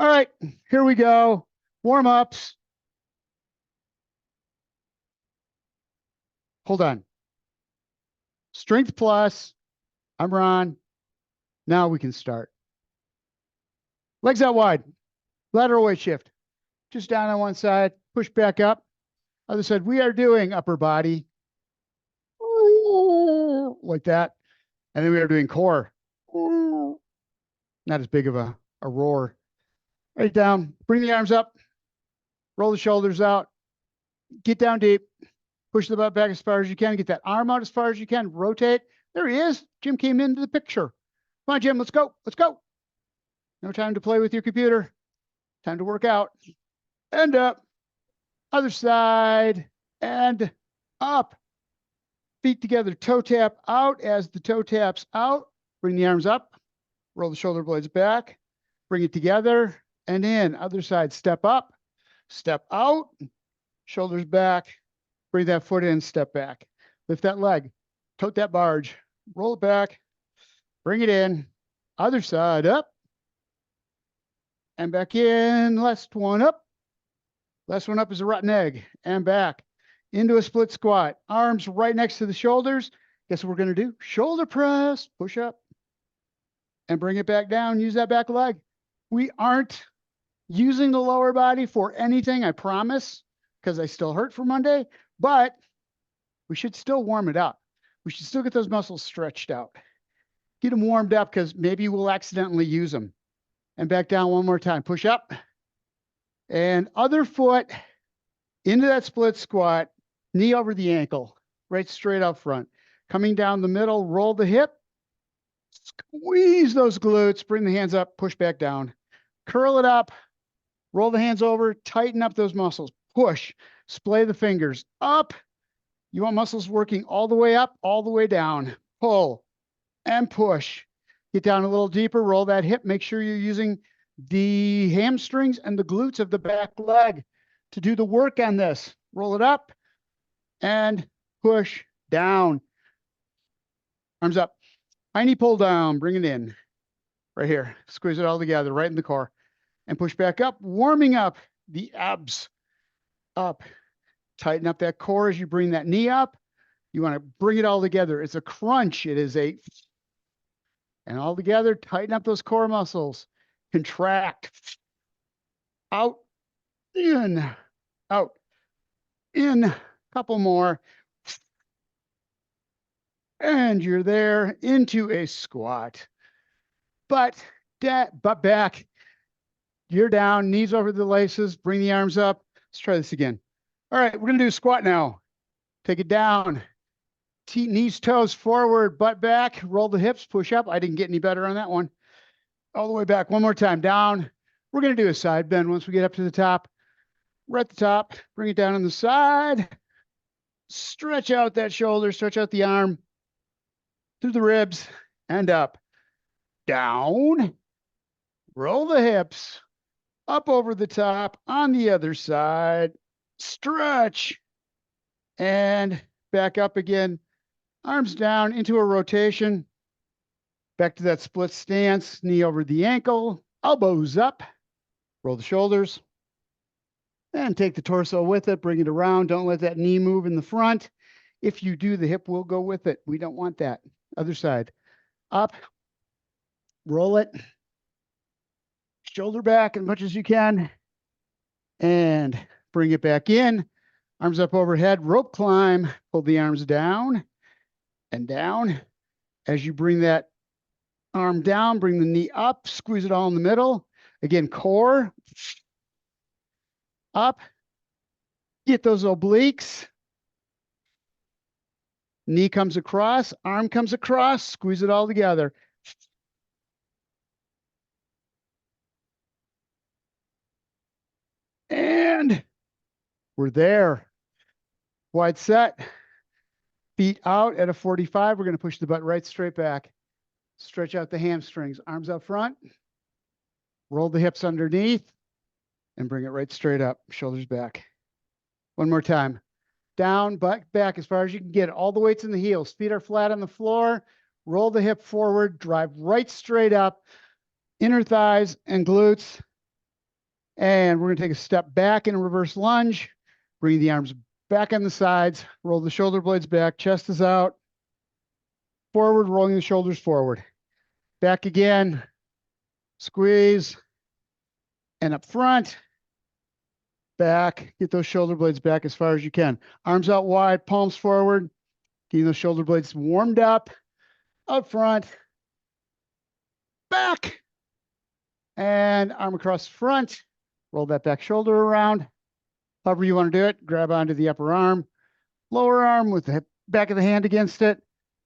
All right, here we go. Warm-ups. Hold on. Strength plus. I'm Ron. Now we can start. Legs out wide. Lateral weight shift. Just down on one side. Push back up. Other side. We are doing upper body. Like that. And then we are doing core. Not as big of a roar. Right down. Bring the arms up. Roll the shoulders out. Get down deep. Push the butt back as far as you can. Get that arm out as far as you can. Rotate. There he is. Jim came into the picture. Come on, Jim. Let's go. Let's go. No time to play with your computer. Time to work out. And up. Other side. And up. Feet together. Toe tap out. As the toe taps out, bring the arms up. Roll the shoulder blades back. Bring it together. And in. Other side. Step up. Step out. Shoulders back. Bring that foot in. Step back. Lift that leg. Tote that barge. Roll it back. Bring it in. Other side. Up. And back in. Last one up. Last one up is a rotten egg. And back. Into a split squat. Arms right next to the shoulders. Guess what we're going to do? Shoulder press. Push up. And bring it back down. Use that back leg. We aren't using the lower body for anything, I promise, because I still hurt for Monday. But we should still warm it up. We should still get those muscles stretched out. Get them warmed up because maybe we'll accidentally use them. And back down one more time. Push up. And other foot into that split squat. Knee over the ankle. Right straight up front. Coming down the middle. Roll the hip. Squeeze those glutes. Bring the hands up. Push back down. Curl it up. Roll the hands over. Tighten up those muscles. Push. Splay the fingers up. You want muscles working all the way up, all the way down. Pull and push. Get down a little deeper. Roll that hip. Make sure you're using the hamstrings and the glutes of the back leg to do the work on this. Roll it up and push down. Arms up. High knee pull down. Bring it in. Right here. Squeeze it all together right in the core. And push back up. Warming up the abs. Up. Tighten up that core as you bring that knee up. You want to bring it all together. It's a crunch. It is a... And all together, tighten up those core muscles. Contract. Out. In. Out. In. Couple more. And you're there into a squat. Butt back. You're down. Knees over the laces. Bring the arms up. Let's try this again. All right, we're going to do a squat now. Take it down. Knees, toes forward, butt back. Roll the hips, push up. I didn't get any better on that one. All the way back. One more time. Down. We're going to do a side bend once we get up to the top. We're at the top. Bring it down on the side. Stretch out that shoulder. Stretch out the arm. Through the ribs. And up. Down. Roll the hips. Up over the top. On the other side. Stretch. And back up again. Arms down into a rotation. Back to that split stance. Knee over the ankle. Elbows up. Roll the shoulders. And take the torso with it. Bring it around. Don't let that knee move in the front. If you do, the hip will go with it. We don't want that. Other side. Up. Roll it. Shoulder back as much as you can. And bring it back in. Arms up overhead. Rope climb. Pull the arms down and down. As you bring that arm down, bring the knee up. Squeeze it all in the middle. Again, core. Up. Get those obliques. Knee comes across. Arm comes across. Squeeze it all together. And we're there. Wide set. Feet out at a 45. We're going to push the butt right straight back. Stretch out the hamstrings. Arms up front. Roll the hips underneath. And bring it right straight up. Shoulders back. One more time. Down, butt back as far as you can get. All the weights in the heels. Feet are flat on the floor. Roll the hip forward. Drive right straight up. Inner thighs and glutes. And we're going to take a step back in a reverse lunge. Bring the arms back on the sides. Roll the shoulder blades back. Chest is out. Forward, rolling the shoulders forward. Back again. Squeeze. And up front. Back. Get those shoulder blades back as far as you can. Arms out wide, palms forward. Getting those shoulder blades warmed up. Up front. Back. And arm across front. Roll that back shoulder around. However you want to do it. Grab onto the upper arm. Lower arm with the back of the hand against it.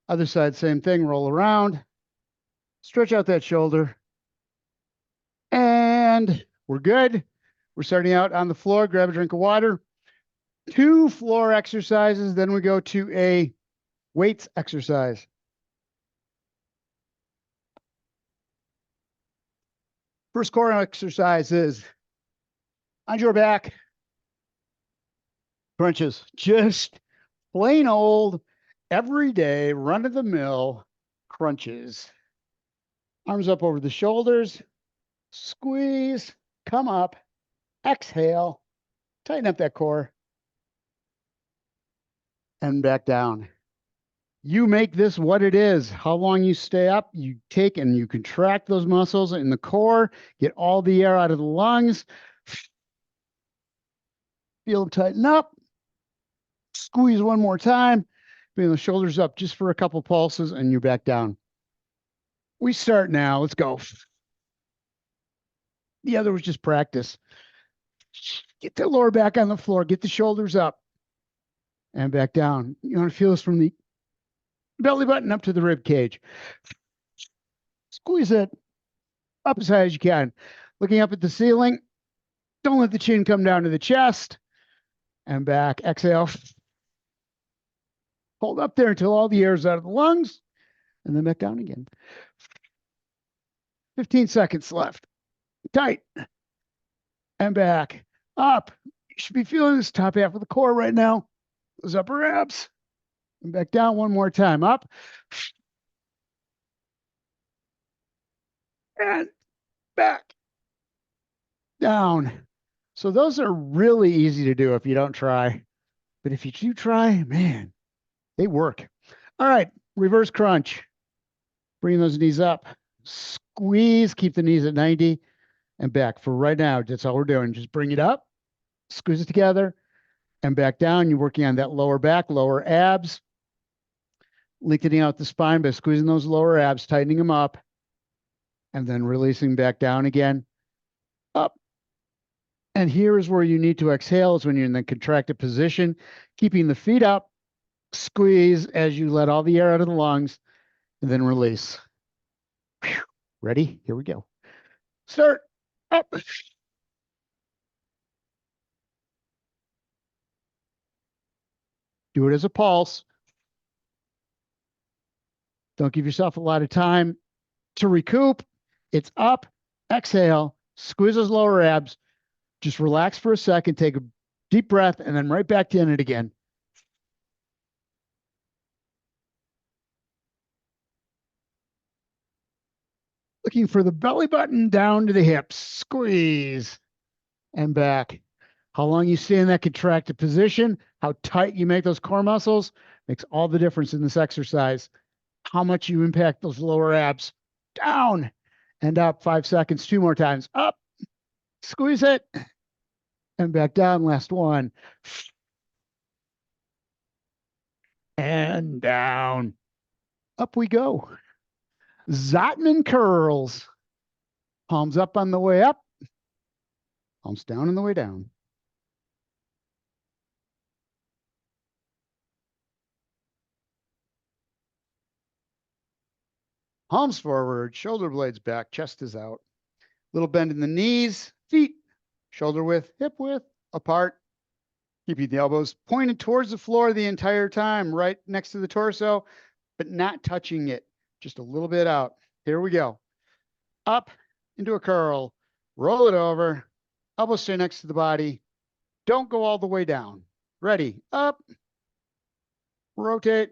Other side, same thing. Roll around. Stretch out that shoulder. And we're good. We're starting out on the floor. Grab a drink of water. 2 floor exercises. Then we go to a weights exercise. First core exercise is on your back. Crunches. Just plain old, everyday, run-of-the-mill crunches. Arms up over the shoulders. Squeeze. Come up. Exhale. Tighten up that core. And back down. You make this what it is. How long you stay up, you take and you contract those muscles in the core, get all the air out of the lungs. Feel them tighten up. Squeeze one more time. Bring the shoulders up just for a couple pulses and you're back down. We start now. Let's go. The other was just practice. Get the lower back on the floor. Get the shoulders up and back down. You want to feel this from the belly button up to the rib cage. Squeeze it up as high as you can. Looking up at the ceiling. Don't let the chin come down to the chest. And back. Exhale. Hold up there until all the air is out of the lungs. And then back down again. 15 seconds left. Tight. And back. Up. You should be feeling this top half of the core right now. Those upper abs. And back down one more time. Up. And back. Down. So those are really easy to do if you don't try. But if you do try, man, they work. All right. Reverse crunch. Bring those knees up. Squeeze. Keep the knees at 90 and back. For right now, that's all we're doing. Just bring it up. Squeeze it together and back down. You're working on that lower back, lower abs. Lengthening out the spine by squeezing those lower abs, tightening them up, and then releasing back down again. Up. And here is where you need to exhale, is when you're in the contracted position, keeping the feet up, squeeze as you let all the air out of the lungs, and then release. Whew. Ready? Here we go. Start. Up. Do it as a pulse. Don't give yourself a lot of time to recoup. It's up, exhale, squeeze those lower abs. Just relax for a second, take a deep breath, and then right back in it again. Looking for the belly button down to the hips. Squeeze and back. How long you stay in that contracted position, how tight you make those core muscles, makes all the difference in this exercise. How much you impact those lower abs. Down and up. 5 seconds. 2 more times. Up. Squeeze it. And back down. Last one. And down. Up we go. Zotman curls. Palms up on the way up. Palms down on the way down. Palms forward, shoulder blades back, chest is out. Little bend in the knees, feet, shoulder width, hip width, apart. Keeping the elbows pointed towards the floor the entire time, right next to the torso, but not touching it. Just a little bit out. Here we go. Up into a curl, roll it over, elbows stay next to the body. Don't go all the way down. Ready, up, rotate,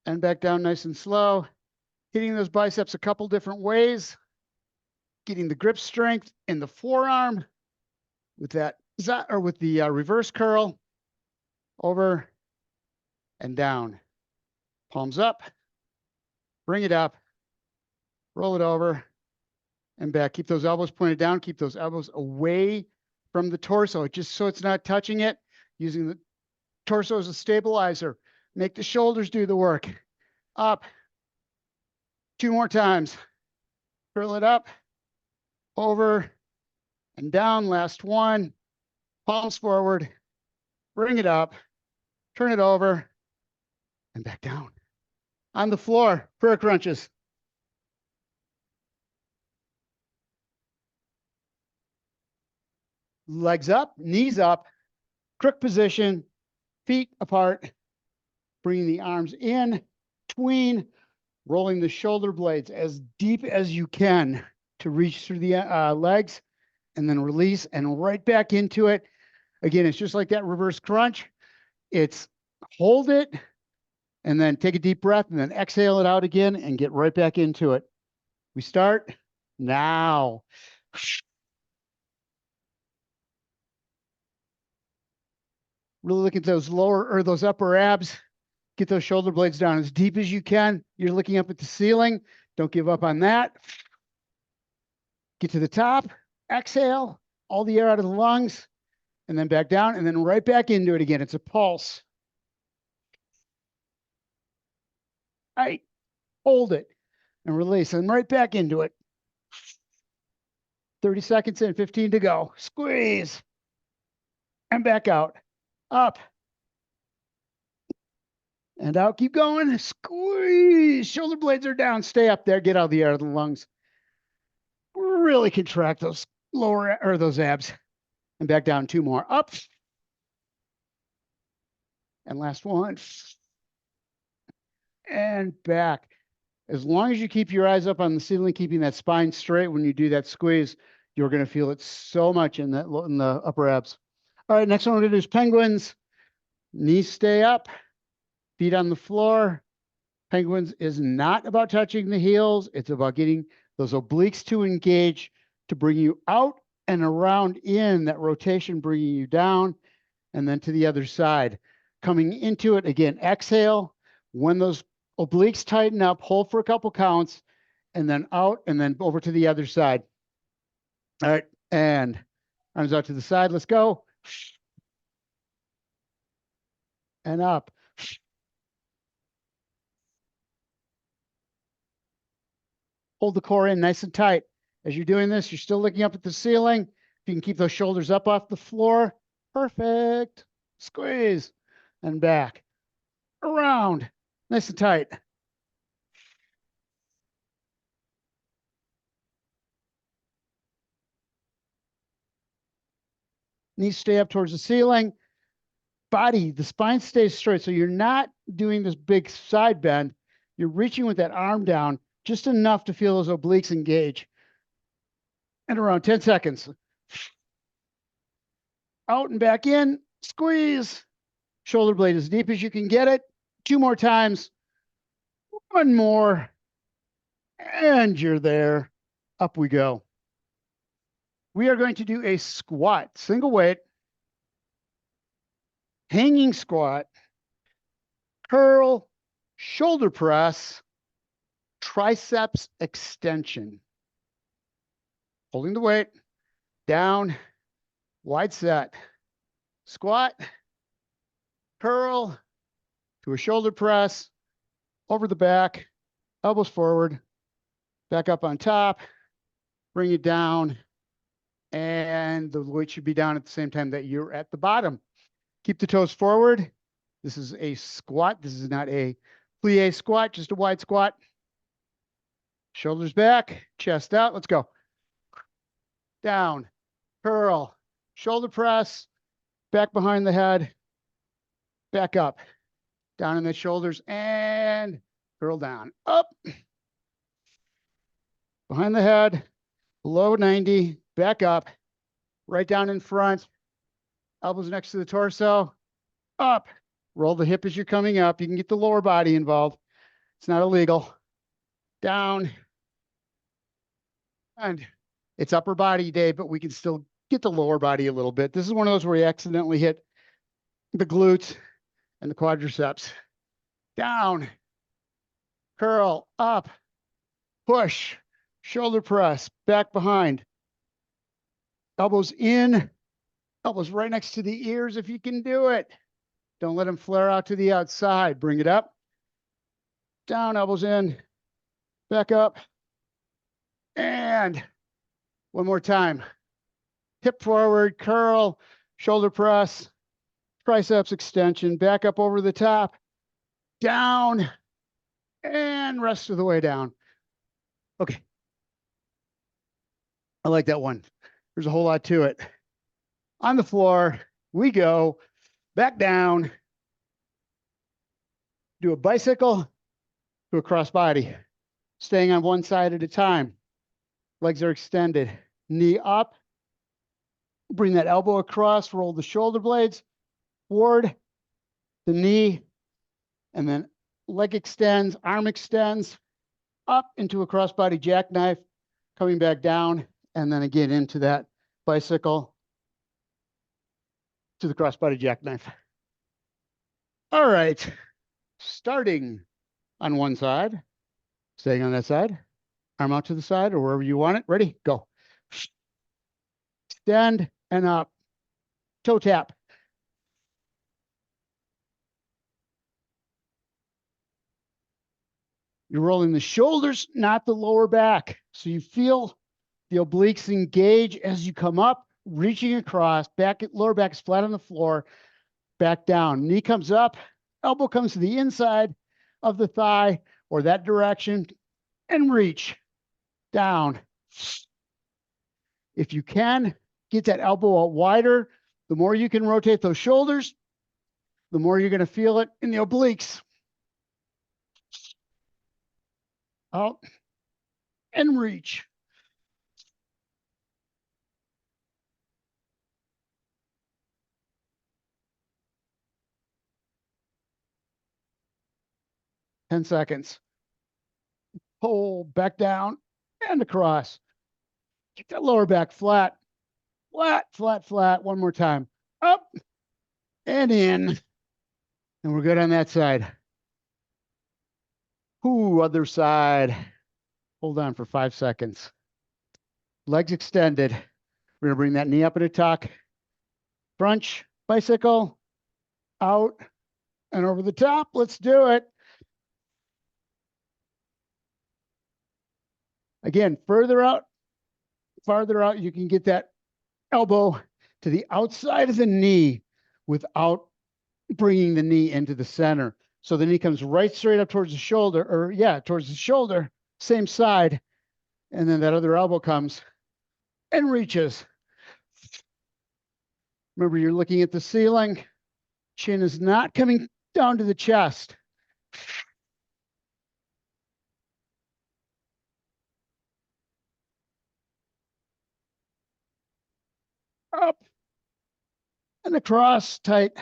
and back down nice and slow. Hitting those biceps a couple different ways. getting the grip strength in the forearm with that, or with the reverse curl, over and down. Palms up, bring it up, roll it over and back. Keep those elbows pointed down. Keep those elbows away from the torso, just so it's not touching it. Using the torso as a stabilizer. Make the shoulders do the work. Up. 2 more times. Curl it up, over and down. Last one. Palms forward. Bring it up. Turn it over and back down. On the floor, prayer crunches. Legs up, knees up, crook position, feet apart, bringing the arms in, between, rolling the shoulder blades as deep as you can to reach through the legs, and then release and right back into it. Again, it's just like that reverse crunch. It's hold it and then take a deep breath and then exhale it out again and get right back into it. We start now. Really look at those lower or those upper abs. Get those shoulder blades down as deep as you can. You're looking up at the ceiling. Don't give up on that. Get to the top. Exhale all the air out of the lungs and then back down and then right back into it again. It's a pulse. All right. Hold it and release and right back into it. 30 seconds in, 15 to go. Squeeze and back out. Up and out. Keep going. Squeeze. Shoulder blades are down. Stay up there. Get all the air out of the lungs. Really contract those lower or those abs and back down. 2 more. Up and last one and back. As long as you keep your eyes up on the ceiling, keeping that spine straight when you do that squeeze, you're going to feel it so much in the upper abs. All right, next one we're going to do is penguins. Knees stay up, feet on the floor. Penguins is not about touching the heels. It's about getting those obliques to engage to bring you out and around in that rotation, bringing you down and then to the other side. Coming into it again, exhale. When those obliques tighten up, hold for a couple counts and then out and then over to the other side. All right, and arms out to the side. Let's go. And up. Hold the core in nice and tight. As you're doing this, you're still looking up at the ceiling. If you can keep those shoulders up off the floor, perfect. Squeeze and back. Around. Nice and tight. Knees stay up towards the ceiling. Body, the spine stays straight. So you're not doing this big side bend. You're reaching with that arm down just enough to feel those obliques engage. And around 10 seconds. Out and back in. Squeeze. Shoulder blade as deep as you can get it. 2 more times. 1 more. And you're there. Up we go. We are going to do a squat, single weight, hanging squat, curl, shoulder press, triceps extension. Holding the weight, down, wide set, squat, curl to a shoulder press, over the back, elbows forward, back up on top, bring it down, and the weight should be down at the same time that you're at the bottom. Keep the toes forward. This is a squat. This is not a plie squat, just a wide squat. Shoulders back, chest out. Let's go. Down, curl, shoulder press, back behind the head, back up, down in the shoulders, and curl down. Up, behind the head, below 90, back up, right down in front, elbows next to the torso, up, roll the hip as you're coming up. You can get the lower body involved. It's not illegal. Down, and It's upper body day, but we can still get the lower body a little bit. This is one of those where you accidentally hit the glutes and the quadriceps. Down, curl, up, push, shoulder press, back behind. Elbows in, elbows right next to the ears if you can do it. Don't let them flare out to the outside. Bring it up. Down, elbows in, back up. And one more time. Hip forward, curl, shoulder press, triceps extension, back up over the top, down, and rest of the way down. Okay. I like that one. There's a whole lot to it. On the floor, we go back down, do a bicycle to a cross body, staying on one side at a time. Legs are extended, knee up, bring that elbow across, roll the shoulder blades forward, the knee, and then leg extends, arm extends, up into a crossbody jackknife, coming back down, and then again into that bicycle to the crossbody jackknife. All right, starting on one side, staying on that side, arm out to the side or wherever you want it. Ready? Go. Extend and up. Toe tap. You're rolling the shoulders, not the lower back. So you feel the obliques engage as you come up, reaching across, lower back is flat on the floor, back down. Knee comes up, elbow comes to the inside of the thigh or that direction, and reach down. If you can, get that elbow out wider. The more you can rotate those shoulders, the more you're going to feel it in the obliques. Out and reach. Ten seconds. Pull back down and across. Get that lower back flat. Flat, flat, flat. One more time. Up and in. And we're good on that side. Ooh, other side. Hold on for 5 seconds. Legs extended. We're going to bring that knee up and a tuck. Crunch, bicycle, out and over the top. Let's do it. Again, farther out, you can get that elbow to the outside of the knee without bringing the knee into the center. So the knee comes right straight up towards the shoulder, or yeah, towards the shoulder, same side. And then that other elbow comes and reaches. Remember, you're looking at the ceiling. Chin is not coming down to the chest. Up and across, tight.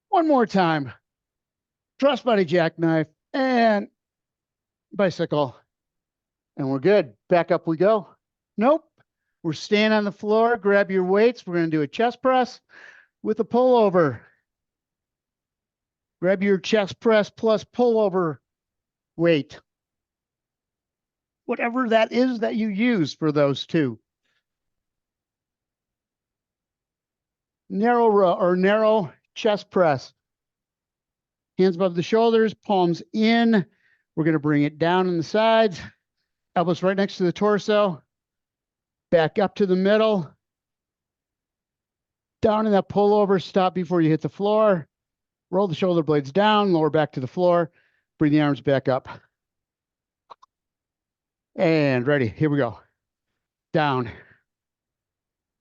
One more time. Crossbody jackknife and bicycle. And we're good. Back up we go. Nope. We're staying on the floor. Grab your weights. We're going to do a chest press with a pullover. Grab your chest press plus pullover weight. Whatever that is that you use for those two. Narrow row or narrow chest press. Hands above the shoulders, palms in. We're going to bring it down on the sides. Elbows right next to the torso. Back up to the middle. Down in that pullover. Stop before you hit the floor. Roll the shoulder blades down, lower back to the floor. Bring the arms back up. And ready. Here we go. Down.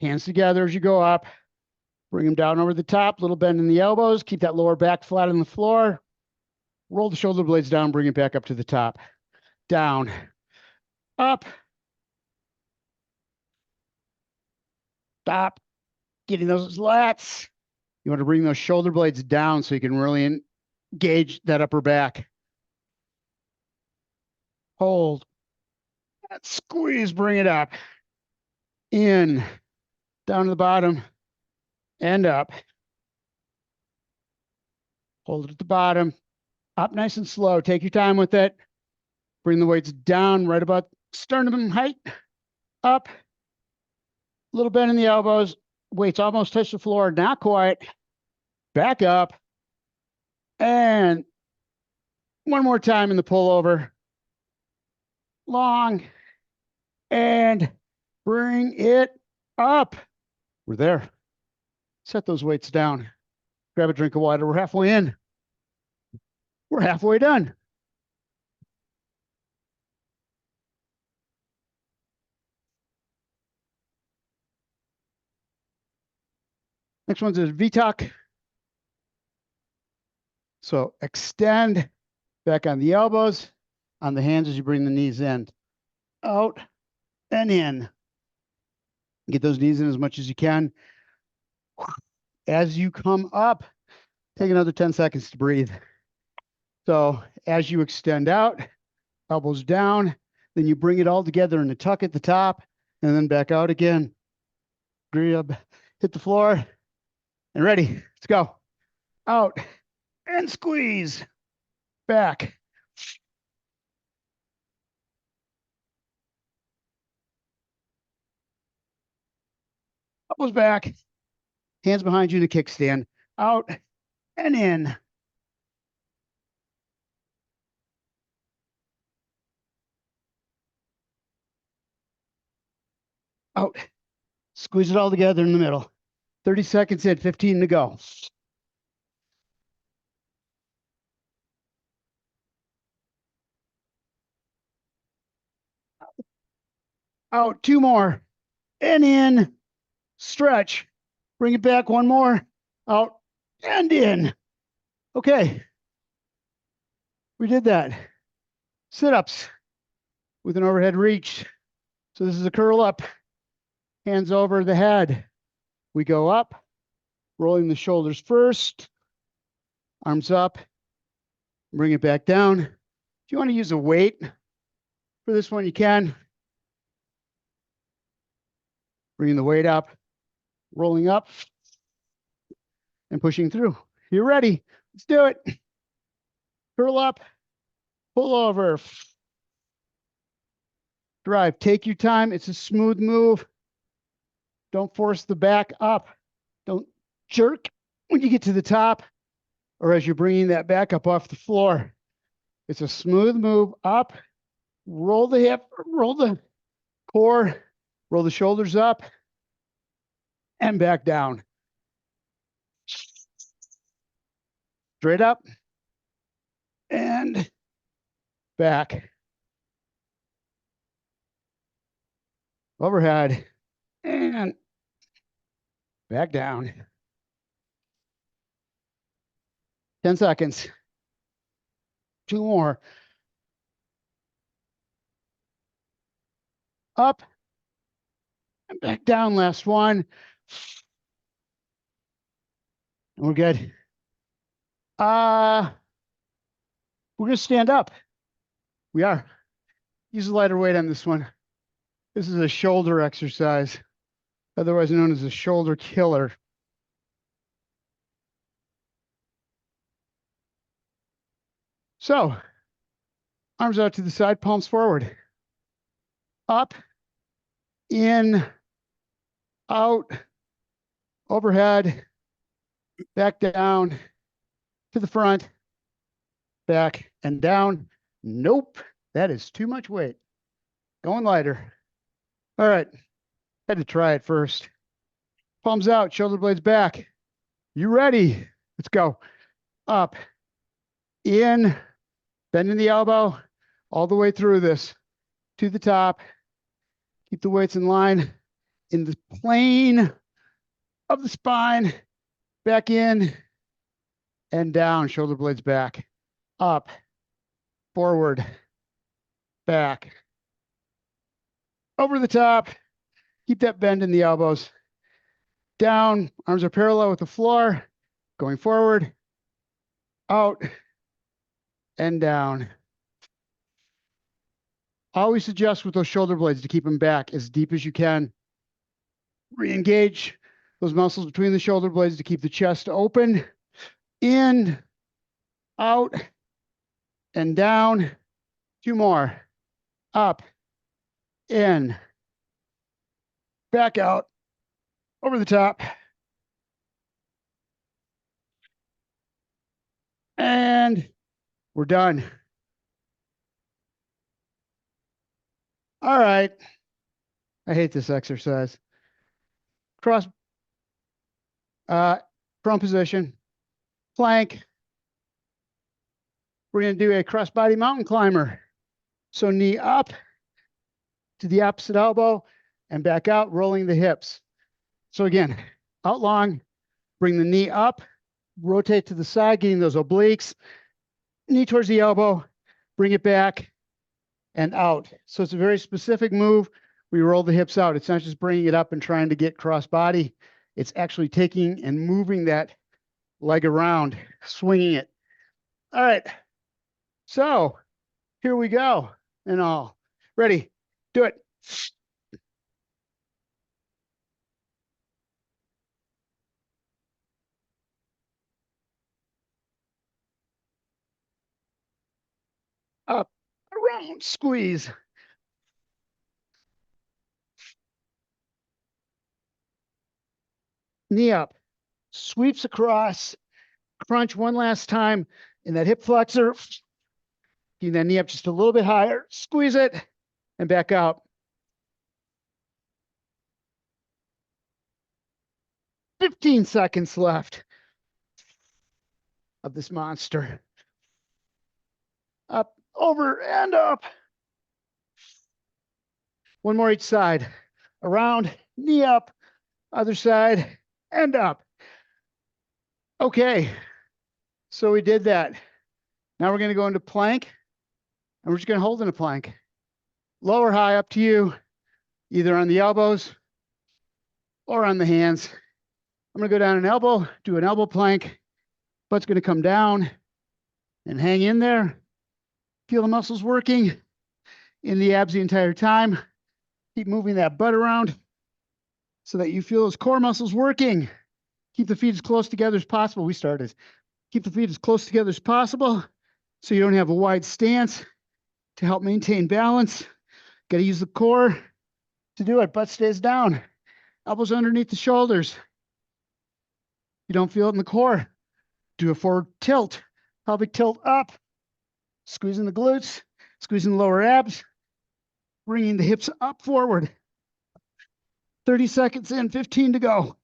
Hands together as you go up. Bring them down over the top. Little bend in the elbows. Keep that lower back flat on the floor. Roll the shoulder blades down. Bring it back up to the top. Down. Up. Stop. Getting those lats. You want to bring those shoulder blades down so you can really engage that upper back. Hold. Squeeze, bring it up. In, down to the bottom, and up. Hold it at the bottom. Up nice and slow. Take your time with it. Bring the weights down right about sternum height. Up. A little bend in the elbows. Weights almost touch the floor. Not quite. Back up. And one more time in the pullover. Long. And bring it up. We're there. Set those weights down. Grab a drink of water. We're halfway in. We're halfway done. Next one's a V-tuck. So extend back on the elbows, on the hands as you bring the knees in. Out and in. Get those knees in as much as you can. As you come up, take another 10 seconds to breathe. So as you extend out, elbows down, then you bring it all together in a tuck at the top, and then back out again. Grab, hit the floor, and ready. Let's go. Out and squeeze. Back. Elbows back. Hands behind you in a kickstand. Out and in. Out. Squeeze it all together in the middle. 30 seconds in, 15 to go. Out, 2 more. And in. Stretch. Bring it back, 1 more. Out and in. Okay. We did that. Sit-ups with an overhead reach. So this is a curl up. Hands over the head. We go up, rolling the shoulders first. Arms up. Bring it back down. If you want to use a weight for this one, you can. Bringing the weight up, rolling up, and pushing through. You're ready. Let's do it. Curl up, pull over. Drive. Take your time. It's a smooth move. Don't force the back up. Don't jerk when you get to the top or as you're bringing that back up off the floor. It's a smooth move up. Roll the hip, roll the core, roll the shoulders up and back down. Straight up and back. Overhead and back down. 10 seconds. 2 more. Up and back down. Last one. And we're good. We're going to stand up. We are. Use a lighter weight on this one. This is a shoulder exercise, otherwise known as a shoulder killer. So, arms out to the side, palms forward. Up, in, out, overhead, back down, to the front, back and down. Nope, that is too much weight. Going lighter. All right, had to try it first. Palms out, shoulder blades back. You ready? Let's go. Up, in, bending the elbow all the way through this to the top. Keep the weights in line in the plane of the spine. Back in and down, shoulder blades back. Up, forward, back. Over the top. Keep that bend in the elbows. Down, arms are parallel with the floor. Going forward, out, and down. Always adjust with those shoulder blades to keep them back as deep as you can. Re-engage those muscles between the shoulder blades to keep the chest open. In, out, and down. 2 more. Up, in, back out, over the top. And we're done. All right. I hate this exercise. Cross, prone position, plank. We're going to do a cross-body mountain climber. So knee up to the opposite elbow and back out, rolling the hips. So again, out long, bring the knee up, rotate to the side, getting those obliques, knee towards the elbow, bring it back and out. So it's a very specific move. We roll the hips out. It's not just bringing it up and trying to get cross body. It's actually taking and moving that leg around, swinging it. All right. So here we go. And all ready, do it. Up, around, squeeze. Knee up, sweeps across, crunch one last time in that hip flexor. Keep that knee up just a little bit higher, squeeze it, and back out. 15 seconds left of this monster. Up, over, and up. One more each side. Around, knee up, other side, and up. Okay, so we did that. Now we're going to go into plank, and we're just going to hold in a plank. Low or high, up to you, either on the elbows or on the hands. I'm going to go down an elbow, do an elbow plank. Butt's going to come down and hang in there. Feel the muscles working in the abs the entire time. Keep moving that butt around so that you feel those core muscles working. Keep the feet as close together as possible. We started. Keep the feet as close together as possible so you don't have a wide stance to help maintain balance. Got to use the core to do it. Butt stays down. Elbows underneath the shoulders. You don't feel it in the core. Do a forward tilt. Pelvic tilt up. Squeezing the glutes. Squeezing the lower abs. Bringing the hips up forward. 30 seconds in, 15 to go.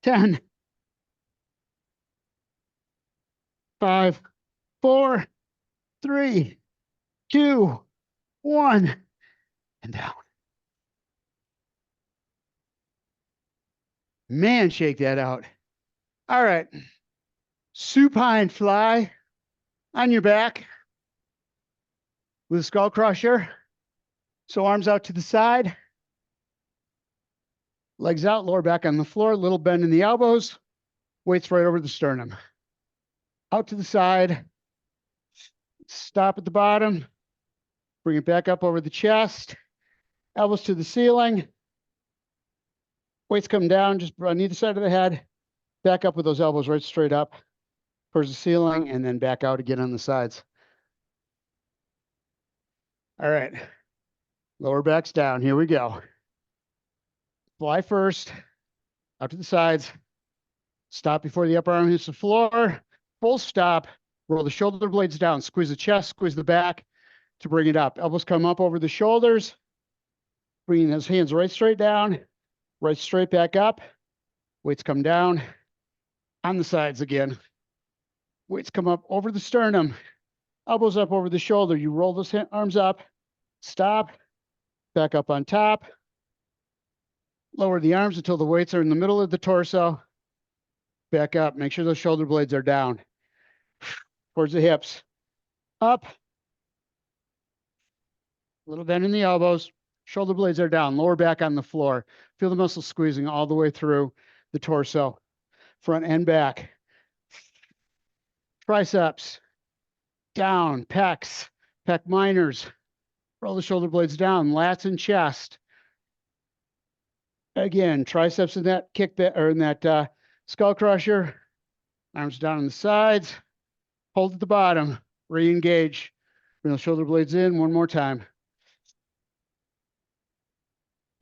10, 5, 4, 3, 2, 1, and down. Man, shake that out. All right. Supine fly on your back with a skull crusher. So arms out to the side. Legs out, lower back on the floor, little bend in the elbows. Weights right over the sternum. Out to the side. Stop at the bottom. Bring it back up over the chest. Elbows to the ceiling. Weights come down just on either side of the head. Back up with those elbows right straight up towards the ceiling, and then back out again on the sides. All right. Lower back's down. Here we go. Fly first. Out to the sides. Stop before the upper arm hits the floor. Full stop. Roll the shoulder blades down. Squeeze the chest, squeeze the back to bring it up. Elbows come up over the shoulders. Bringing those hands right straight down. Right straight back up. Weights come down. On the sides again. Weights come up over the sternum. Elbows up over the shoulder. You roll those arms up. Stop. Back up on top. Lower the arms until the weights are in the middle of the torso. Back up. Make sure those shoulder blades are down. Towards the hips. Up. A little bend in the elbows. Shoulder blades are down. Lower back on the floor. Feel the muscle squeezing all the way through the torso, front and back. Triceps, down, pecs, pec minors. Roll the shoulder blades down, lats and chest. Again, triceps in that kickback or in that skull crusher. Arms down on the sides. Hold at the bottom. Re-engage. Bring the shoulder blades in one more time.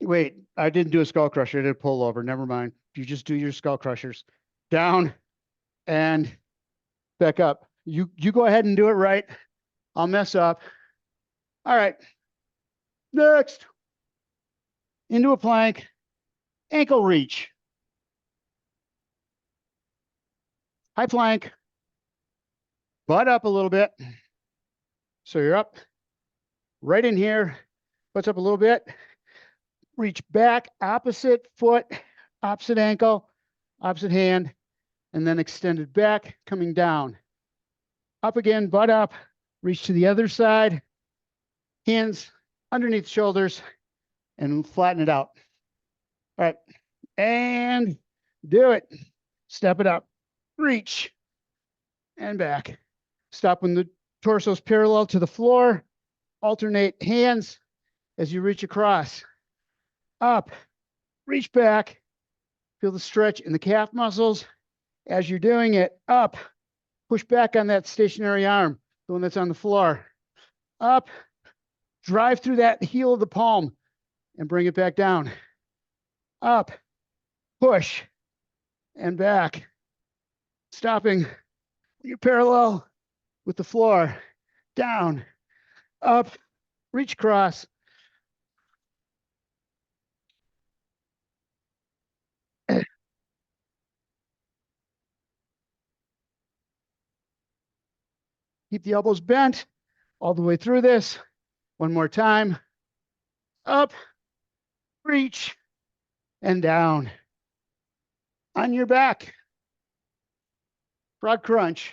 Wait, I didn't do a skull crusher. I did a pull over. Never mind. You just do your skull crushers. Down and back up. You go ahead and do it right. I'll mess up. All right. Next. Into a plank. Ankle reach. High plank. Butt up a little bit. So you're up. Right in here. Butts up a little bit. Reach back, opposite foot, opposite ankle, opposite hand, and then extend it back, coming down. Up again, butt up, reach to the other side, hands underneath shoulders, and flatten it out. All right, and do it. Step it up, reach, and back. Stop when the torso is parallel to the floor. Alternate hands as you reach across. Up, reach back, feel the stretch in the calf muscles. As you're doing it, up, push back on that stationary arm, the one that's on the floor. Up, drive through that heel of the palm and bring it back down. Up, push, and back. Stopping, you're parallel with the floor. Down, up, reach across. Keep the elbows bent all the way through this. One more time. Up, reach, and down. On your back. Frog crunch.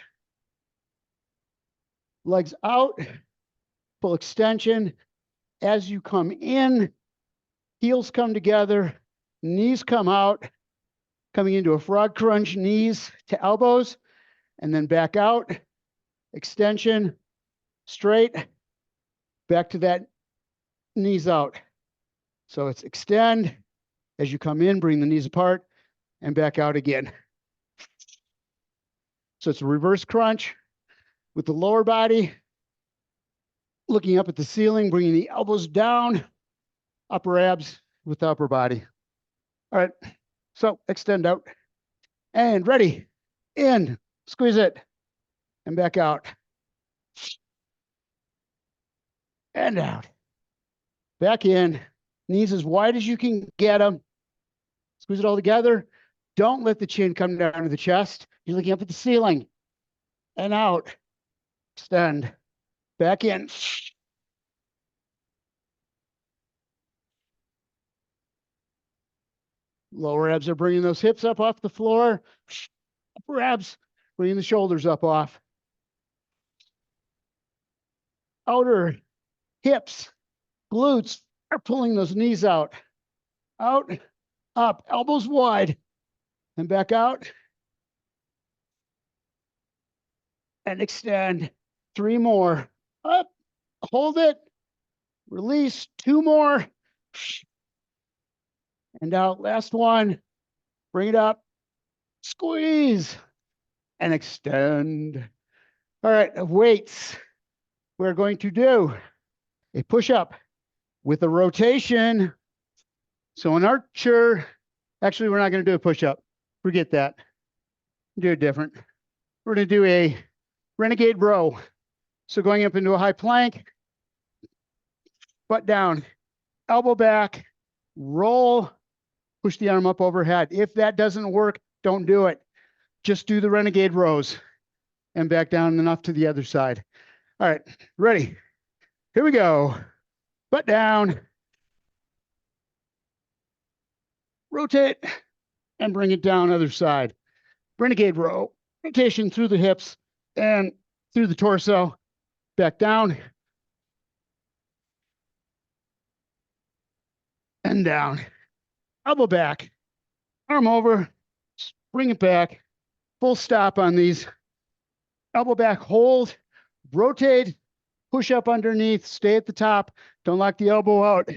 Legs out, full extension. As you come in, heels come together, knees come out, coming into a frog crunch, knees to elbows, and then back out. Extension, straight, back to that knees out. So it's extend. As you come in, bring the knees apart and back out again. So it's a reverse crunch with the lower body, looking up at the ceiling, bringing the elbows down, upper abs with the upper body. All right, so extend out and ready, in, squeeze it, and back out. And out. Back in, knees as wide as you can get them. Squeeze it all together. Don't let the chin come down to the chest. You're looking up at the ceiling. And out. Extend. Back in. Lower abs are bringing those hips up off the floor. Upper abs bringing the shoulders up off. Outer hips, glutes are pulling those knees out. Out, up, elbows wide, and back out. And extend. 3 more. Up, hold it, release. 2 more. And out, last one. Bring it up, squeeze, and extend. All right, weights. We're going to do a push-up with a rotation. So an archer, actually, we're not going to do a push-up. Forget that. Do it different. We're going to do a renegade row. So going up into a high plank, butt down, elbow back, roll, push the arm up overhead. If that doesn't work, don't do it. Just do the renegade rows and back down enough to the other side. All right, ready? Here we go. Butt down. Rotate and bring it down other side. Renegade row. Rotation through the hips and through the torso. Back down. And down. elbow back, arm over, bring it back, full stop on these. Elbow back, hold, rotate, push up underneath, stay at the top. Don't lock the elbow out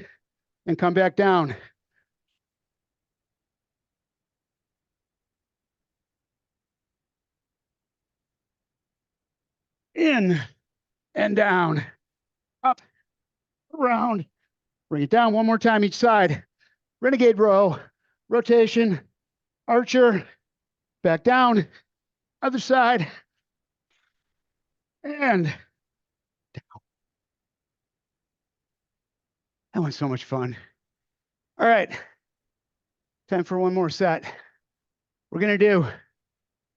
and come back down. In and down, up, around, bring it down one more time each side. Renegade row, rotation, archer, back down, other side, and down. That was so much fun. All right, time for one more set. We're gonna do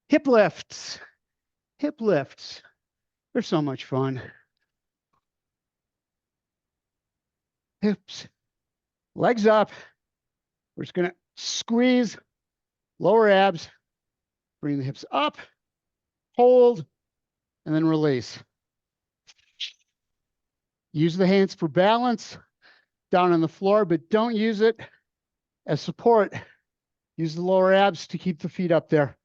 hip lifts. Hip lifts. They're so much fun. Hips, legs up. We're just gonna squeeze, lower abs, bring the hips up, hold, and then release. Use the hands for balance down on the floor, but don't use it as support. Use the lower abs to keep the feet up there.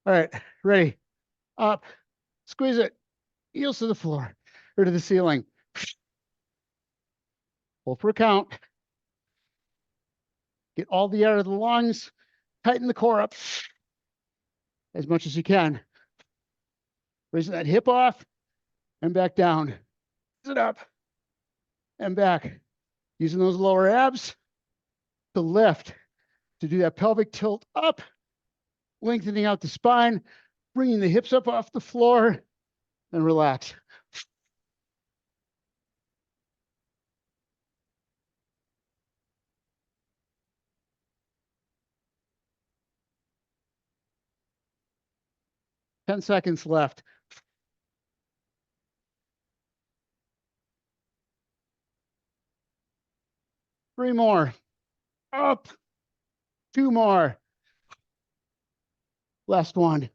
All right, ready? Up, squeeze it, heels to the floor or to the ceiling. Hold for a count. Get all the air out of the lungs. Tighten the core up as much as you can. Raise that hip off and back down. Raise it up and back. Using those lower abs to lift, to do that pelvic tilt up, lengthening out the spine, bringing the hips up off the floor, and relax. Ten seconds left. Three more. Up. Two more. Last one.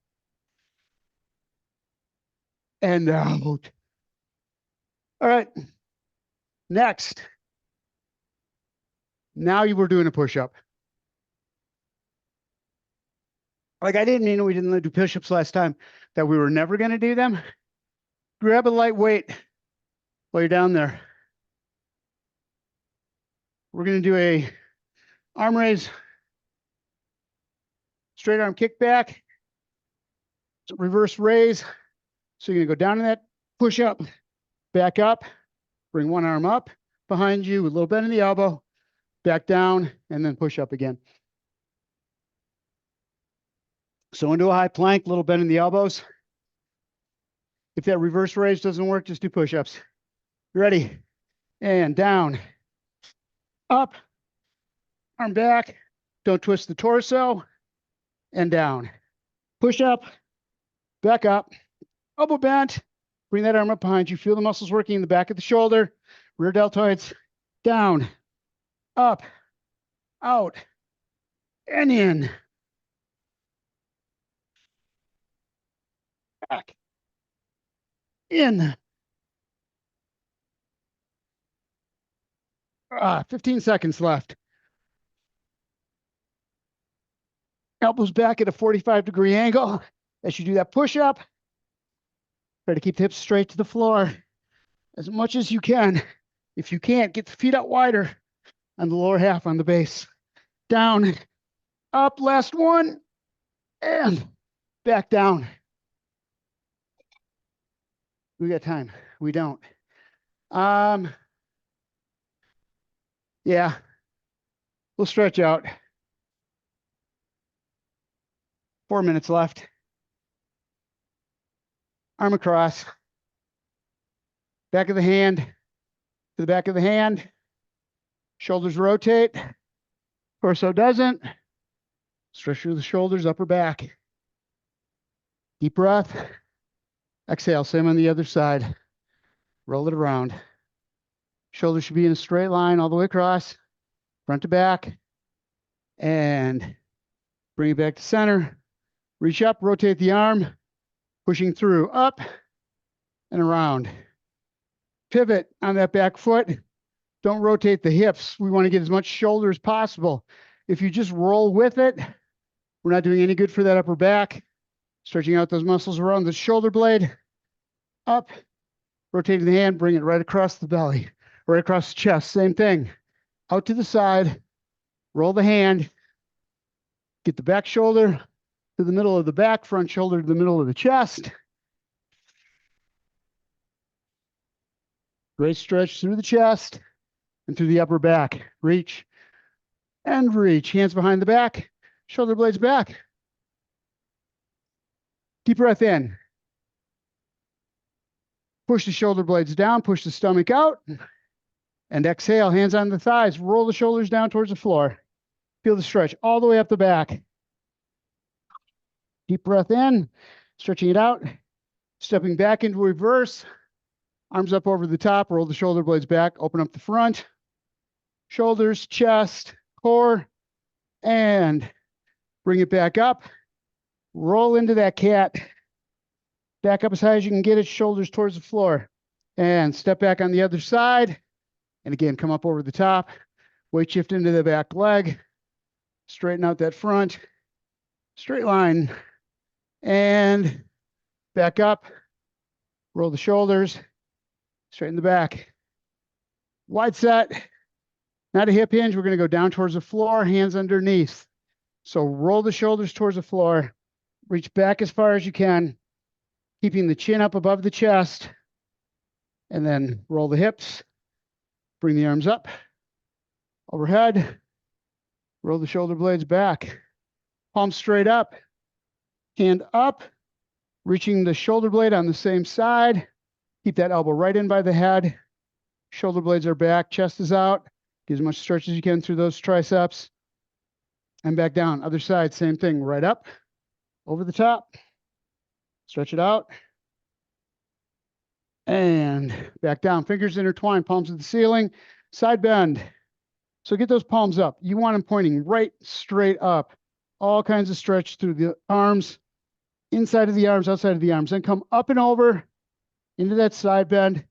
And out. All right. Next. Now you were doing a push-up. Like I didn't mean we didn't do push-ups last time, that we were never going to do them. Grab a light weight while you're down there. We're going to do a arm raise, straight arm kick back, reverse raise. So you're going to go down in that push up, back up, bring one arm up behind you with a little bend in the elbow, back down, and then push up again. So into a high plank, little bend in the elbows. If that reverse raise doesn't work, just do push-ups. Ready? And down, up, arm back. Don't twist the torso, and down. Push up, back up, elbow bent. Bring that arm up behind you. Feel the muscles working in the back of the shoulder, rear deltoids. Down, up, out, and in. Back, in. 15 seconds left. Elbows back at a 45-degree angle as you do that push-up. Try to keep the hips straight to the floor as much as you can. If you can't, get the feet out wider on the lower half on the base. Down, up, last one, and back down. We got time. We don't. Yeah, we'll stretch out. 4 minutes left. Arm across. Back of the hand to the back of the hand. Shoulders rotate. Torso doesn't. Stretch through the shoulders, upper back. Deep breath. Exhale, same on the other side. Roll it around. Shoulders should be in a straight line all the way across, front to back. And bring it back to center. Reach up, rotate the arm, pushing through, up and around. Pivot on that back foot. Don't rotate the hips. We want to get as much shoulder as possible. If you just roll with it, we're not doing any good for that upper back. Stretching out those muscles around the shoulder blade. Up, rotating the hand, bring it right across the belly, right across the chest. Same thing. Out to the side, roll the hand, get the back shoulder to the middle of the back, front shoulder to the middle of the chest. Great stretch through the chest and through the upper back. Reach and reach. Hands behind the back, shoulder blades back. Deep breath in. Push the shoulder blades down, push the stomach out. And exhale, hands on the thighs. Roll the shoulders down towards the floor. Feel the stretch all the way up the back. Deep breath in, stretching it out. Stepping back into reverse. Arms up over the top, roll the shoulder blades back, open up the front. Shoulders, chest, core, and bring it back up. Roll into that cat. Back up as high as you can get it, shoulders towards the floor. And step back on the other side. And again, come up over the top. Weight shift into the back leg. Straighten out that front. Straight line. And back up. Roll the shoulders. Straighten the back. Wide set. Not a hip hinge. We're going to go down towards the floor, hands underneath. So roll the shoulders towards the floor. Reach back as far as you can, keeping the chin up above the chest. And then roll the hips. Bring the arms up. Overhead. Roll the shoulder blades back. Palms straight up. Hand up. Reaching the shoulder blade on the same side. Keep that elbow right in by the head. Shoulder blades are back. Chest is out. Get as much stretch as you can through those triceps. And back down. Other side, same thing. Right up. Over the top. Stretch it out. And back down. Fingers intertwined. Palms to the ceiling. Side bend. So get those palms up. You want them pointing right straight up. All kinds of stretch through the arms. Inside of the arms, outside of the arms. Then come up and over into that side bend.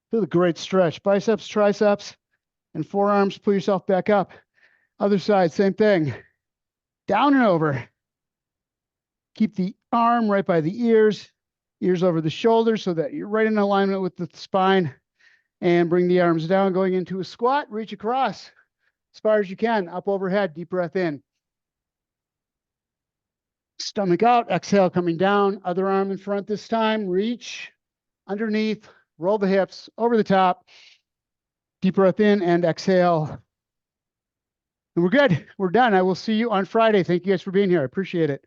Feel the great stretch. Biceps, triceps, and forearms. Pull yourself back up. Other side, same thing. Down and over. Keep the arm right by the ears. Ears over the shoulders so that you're right in alignment with the spine. And bring the arms down, going into a squat. Reach across as far as you can. Up overhead. Deep breath in. Stomach out. Exhale, coming down. Other arm in front this time. Reach underneath. Roll the hips over the top. Deep breath in and exhale. And we're good. We're done. I will see you on Friday. Thank you guys for being here. I appreciate it.